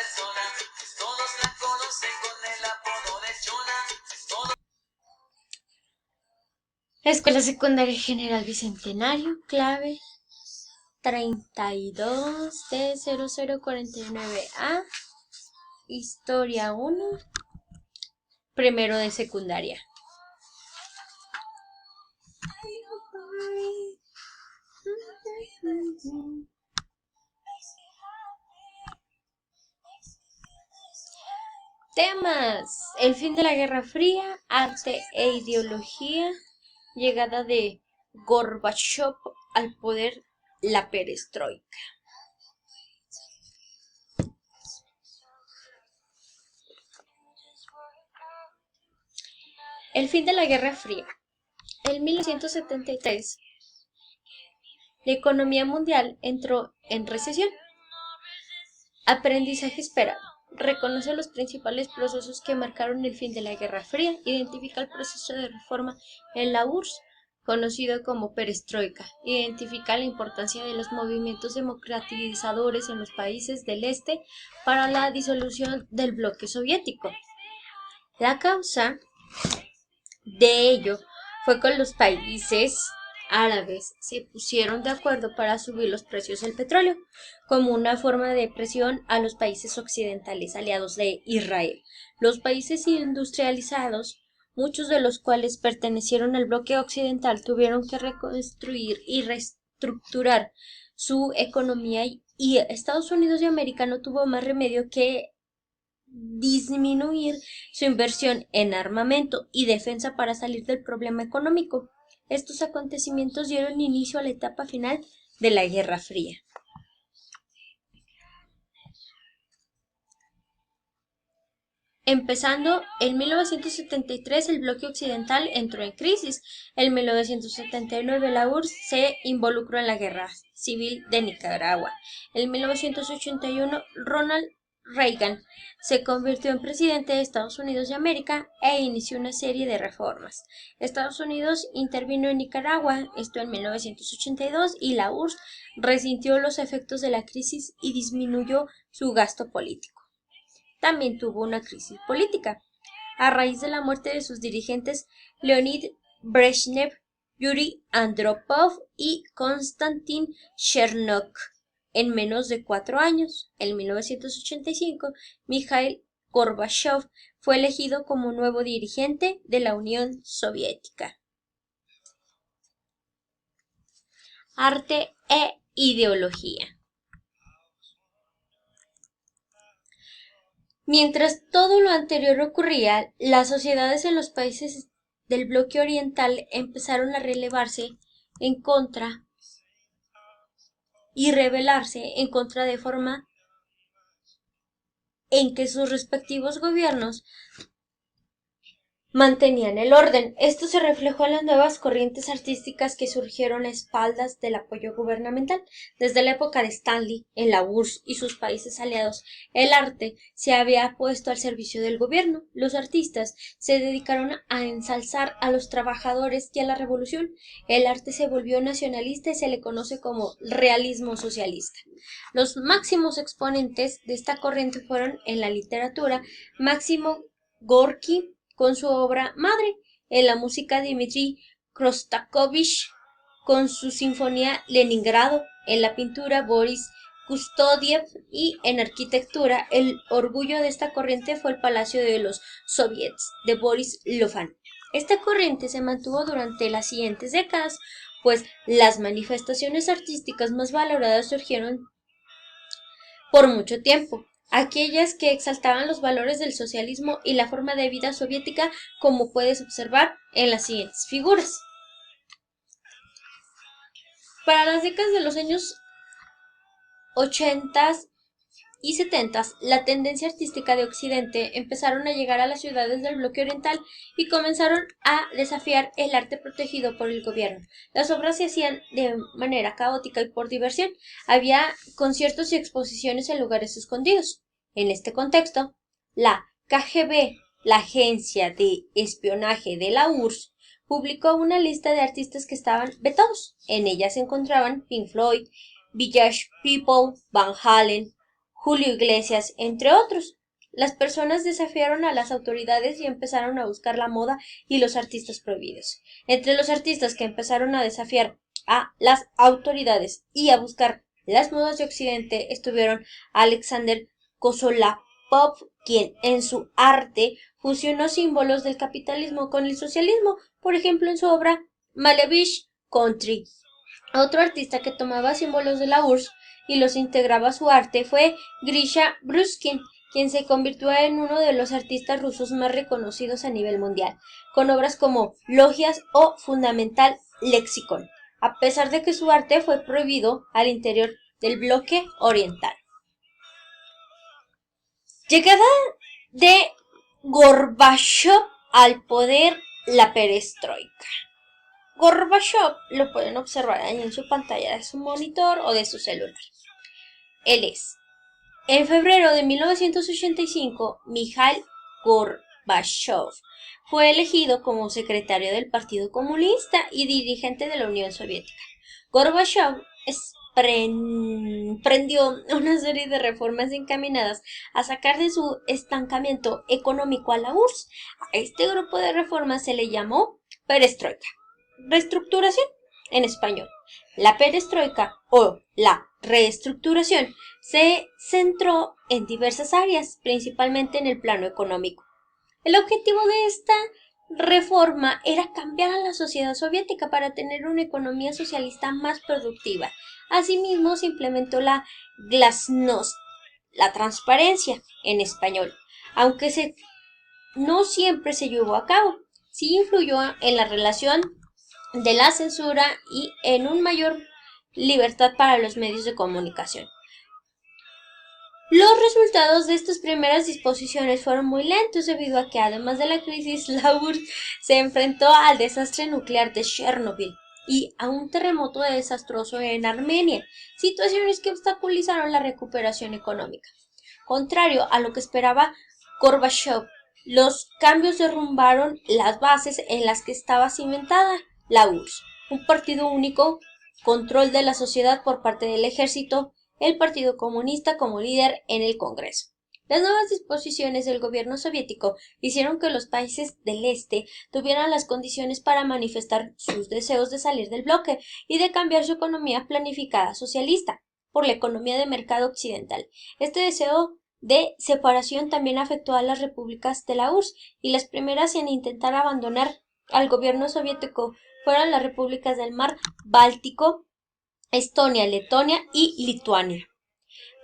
persona, pues todos la conocen con el apodo de Chona. Escuela Secundaria General Bicentenario, clave 32 de 0049A, Historia 1, primero de secundaria. Temas: el fin de la Guerra Fría, arte e ideología, llegada de Gorbachov al poder, la perestroika. El fin de la Guerra Fría. En 1973, la economía mundial entró en recesión. Aprendizaje esperado. Reconoce los principales procesos que marcaron el fin de la Guerra Fría. Identifica el proceso de reforma en la URSS, conocido como perestroika. Identifica la importancia de los movimientos democratizadores en los países del este para la disolución del bloque soviético. La causa de ello fue que los países árabes se pusieron de acuerdo para subir los precios del petróleo, como una forma de presión a los países occidentales aliados de Israel. Los países industrializados, muchos de los cuales pertenecieron al bloque occidental, tuvieron que reconstruir y reestructurar su economía, y Estados Unidos de América no tuvo más remedio que disminuir su inversión en armamento y defensa para salir del problema económico. Estos acontecimientos dieron inicio a la etapa final de la Guerra Fría. Empezando en 1973, el bloque occidental entró en crisis. En 1979, la URSS se involucró en la guerra civil de Nicaragua. En 1981, Ronald Reagan se convirtió en presidente de Estados Unidos de América e inició una serie de reformas. Estados Unidos intervino en Nicaragua, esto en 1982, y la URSS resintió los efectos de la crisis y disminuyó su gasto político. También tuvo una crisis política, a raíz de la muerte de sus dirigentes Leonid Brezhnev, Yuri Andropov y Konstantin Chernok. En menos de 4 años, en 1985, Mikhail Gorbachev fue elegido como nuevo dirigente de la Unión Soviética. Arte e ideología. Mientras todo lo anterior ocurría, las sociedades en los países del bloque oriental empezaron a rebelarse en contra de forma en que sus respectivos gobiernos mantenían el orden. Esto se reflejó en las nuevas corrientes artísticas que surgieron a espaldas del apoyo gubernamental. Desde la época de Stanley, en la URSS y sus países aliados, el arte se había puesto al servicio del gobierno. Los artistas se dedicaron a ensalzar a los trabajadores y a la revolución. El arte se volvió nacionalista y se le conoce como realismo socialista. Los máximos exponentes de esta corriente fueron, en la literatura, Máximo Gorki, con su obra madre; en la música, Dmitri Krostakovich con su sinfonía Leningrado; en la pintura, Boris Kustodiev; y en arquitectura, el orgullo de esta corriente fue el Palacio de los Soviets de Boris Lofan. Esta corriente se mantuvo durante las siguientes décadas, pues las manifestaciones artísticas más valoradas surgieron por mucho tiempo, aquellas que exaltaban los valores del socialismo y la forma de vida soviética, como puedes observar en las siguientes figuras. Para las décadas de los años 80 y 70, la tendencia artística de Occidente empezaron a llegar a las ciudades del bloque oriental y comenzaron a desafiar el arte protegido por el gobierno. Las obras se hacían de manera caótica y por diversión. Había conciertos y exposiciones en lugares escondidos. En este contexto, la KGB, la agencia de espionaje de la URSS, publicó una lista de artistas que estaban vetados. En ella se encontraban Pink Floyd, Village People, Van Halen, Julio Iglesias, entre otros. Las personas desafiaron a las autoridades y empezaron a buscar la moda y los artistas prohibidos. Entre los artistas que empezaron a desafiar a las autoridades y a buscar las modas de Occidente estuvieron Alexander Kosolapov, quien en su arte fusionó símbolos del capitalismo con el socialismo, por ejemplo en su obra Malevich Country. Otro artista que tomaba símbolos de la URSS y los integraba a su arte fue Grisha Bruskin, quien se convirtió en uno de los artistas rusos más reconocidos a nivel mundial, con obras como Logias o Fundamental Lexicon, a pesar de que su arte fue prohibido al interior del bloque oriental. Llegada de Gorbachev al poder, la perestroika. Gorbachev lo pueden observar ahí en su pantalla de su monitor o de su celular. Él es, en febrero de 1985, Mikhail Gorbachev fue elegido como secretario del Partido Comunista y dirigente de la Unión Soviética. Gorbachev prendió una serie de reformas encaminadas a sacar de su estancamiento económico a la URSS. A este grupo de reformas se le llamó perestroika. Reestructuración en español. La perestroika o la reestructuración se centró en diversas áreas, principalmente en el plano económico. El objetivo de esta reforma era cambiar a la sociedad soviética para tener una economía socialista más productiva. Asimismo, se implementó la glasnost, la transparencia en español, aunque no siempre se llevó a cabo. Sí influyó en la relación de la censura y en una mayor libertad para los medios de comunicación. Los resultados de estas primeras disposiciones fueron muy lentos debido a que, además de la crisis, la URSS se enfrentó al desastre nuclear de Chernobyl y a un terremoto desastroso en Armenia, situaciones que obstaculizaron la recuperación económica. Contrario a lo que esperaba Gorbachev, los cambios derrumbaron las bases en las que estaba cimentada la URSS, un partido único, control de la sociedad por parte del ejército, el Partido Comunista como líder en el Congreso. Las nuevas disposiciones del gobierno soviético hicieron que los países del este tuvieran las condiciones para manifestar sus deseos de salir del bloque y de cambiar su economía planificada socialista por la economía de mercado occidental. Este deseo de separación también afectó a las repúblicas de la URSS y las primeras en intentar abandonar al gobierno soviético fueron las repúblicas del mar Báltico, Estonia, Letonia y Lituania.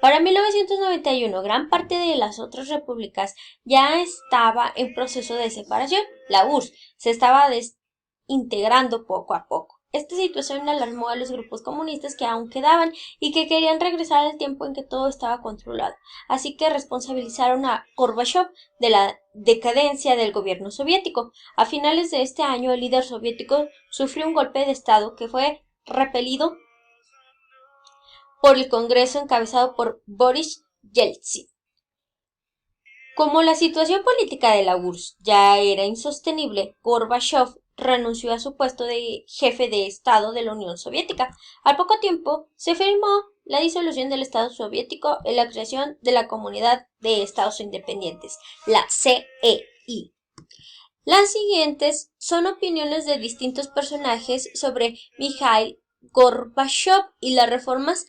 Para 1991, gran parte de las otras repúblicas ya estaba en proceso de separación. La URSS se estaba desintegrando poco a poco. Esta situación alarmó a los grupos comunistas que aún quedaban y que querían regresar al tiempo en que todo estaba controlado. Así que responsabilizaron a Gorbachev de la decadencia del gobierno soviético. A finales de este año, el líder soviético sufrió un golpe de estado que fue repelido por el Congreso encabezado por Boris Yeltsin. Como la situación política de la URSS ya era insostenible, Gorbachev renunció a su puesto de jefe de Estado de la Unión Soviética. Al poco tiempo se firmó la disolución del Estado soviético y la creación de la Comunidad de Estados Independientes, la CEI. Las siguientes son opiniones de distintos personajes sobre Mikhail Gorbachev y las reformas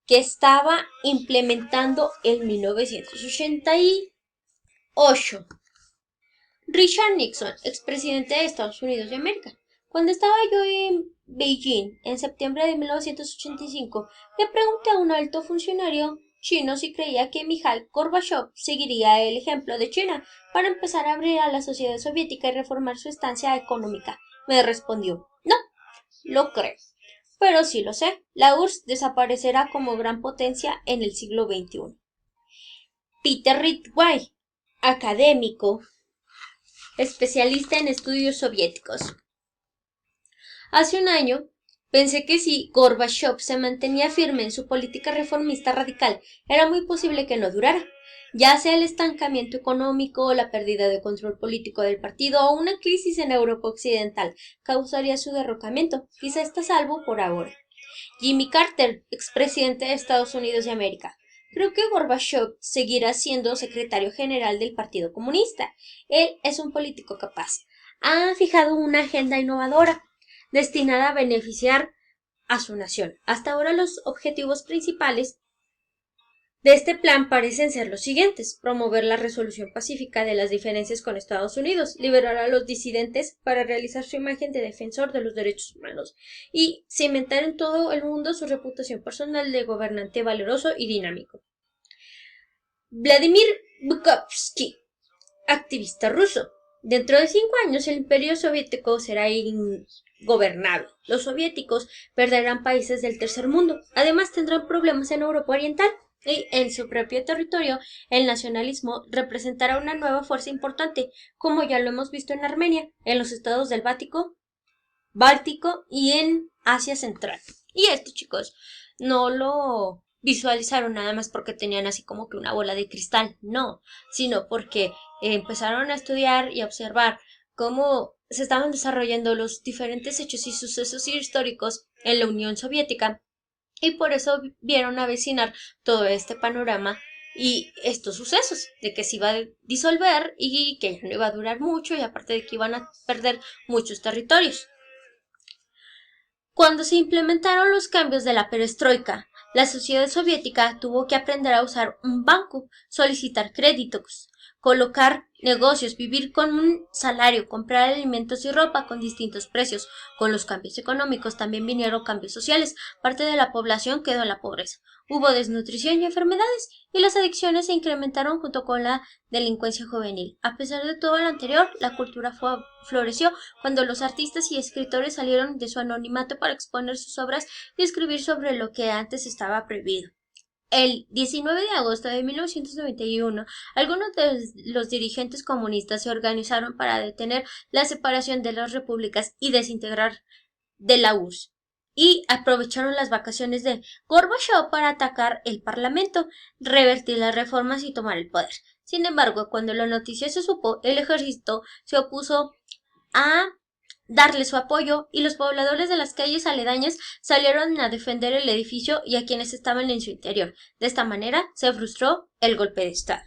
que estaba implementando en 1988. Richard Nixon, expresidente de Estados Unidos de América. Cuando estaba yo en Beijing en septiembre de 1985, le pregunté a un alto funcionario chino si creía que Mikhail Gorbachev seguiría el ejemplo de China para empezar a abrir a la sociedad soviética y reformar su estancia económica. Me respondió, no, lo creo. Pero sí lo sé, la URSS desaparecerá como gran potencia en el siglo XXI. Peter Ridgway, académico, especialista en estudios soviéticos. Hace un año pensé que si Gorbachev se mantenía firme en su política reformista radical, era muy posible que no durara. Ya sea el estancamiento económico, la pérdida de control político del partido o una crisis en Europa Occidental causaría su derrocamiento. Quizá está a salvo por ahora. Jimmy Carter, expresidente de Estados Unidos de América. Creo que Gorbachev seguirá siendo secretario general del Partido Comunista. Él es un político capaz. Ha fijado una agenda innovadora destinada a beneficiar a su nación. Hasta ahora los objetivos principales de este plan parecen ser los siguientes: promover la resolución pacífica de las diferencias con Estados Unidos, liberar a los disidentes para realizar su imagen de defensor de los derechos humanos y cimentar en todo el mundo su reputación personal de gobernante valeroso y dinámico. Vladimir Bukovsky, activista ruso. Dentro de 5 años el imperio soviético será ingobernable. Los soviéticos perderán países del tercer mundo. Además tendrán problemas en Europa Oriental. Y en su propio territorio, el nacionalismo representará una nueva fuerza importante, como ya lo hemos visto en Armenia, en los estados del Báltico y en Asia Central. Y esto, chicos, no lo visualizaron nada más porque tenían así como que una bola de cristal, no, sino porque empezaron a estudiar y a observar cómo se estaban desarrollando los diferentes hechos y sucesos históricos en la Unión Soviética, y por eso vieron avecinar todo este panorama y estos sucesos, de que se iba a disolver y que ya no iba a durar mucho, y aparte de que iban a perder muchos territorios. Cuando se implementaron los cambios de la perestroika, la sociedad soviética tuvo que aprender a usar un banco, solicitar créditos, colocar negocios, vivir con un salario, comprar alimentos y ropa con distintos precios. Con los cambios económicos también vinieron cambios sociales. Parte de la población quedó en la pobreza. Hubo desnutrición y enfermedades, y las adicciones se incrementaron junto con la delincuencia juvenil. A pesar de todo lo anterior, la cultura floreció cuando los artistas y escritores salieron de su anonimato para exponer sus obras y escribir sobre lo que antes estaba prohibido. El 19 de agosto de 1991, algunos de los dirigentes comunistas se organizaron para detener la separación de las repúblicas y desintegrar de la URSS, y aprovecharon las vacaciones de Gorbachev para atacar el parlamento, revertir las reformas y tomar el poder. Sin embargo, cuando la noticia se supo, el ejército se opuso a darle su apoyo, y los pobladores de las calles aledañas salieron a defender el edificio y a quienes estaban en su interior. De esta manera se frustró el golpe de Estado.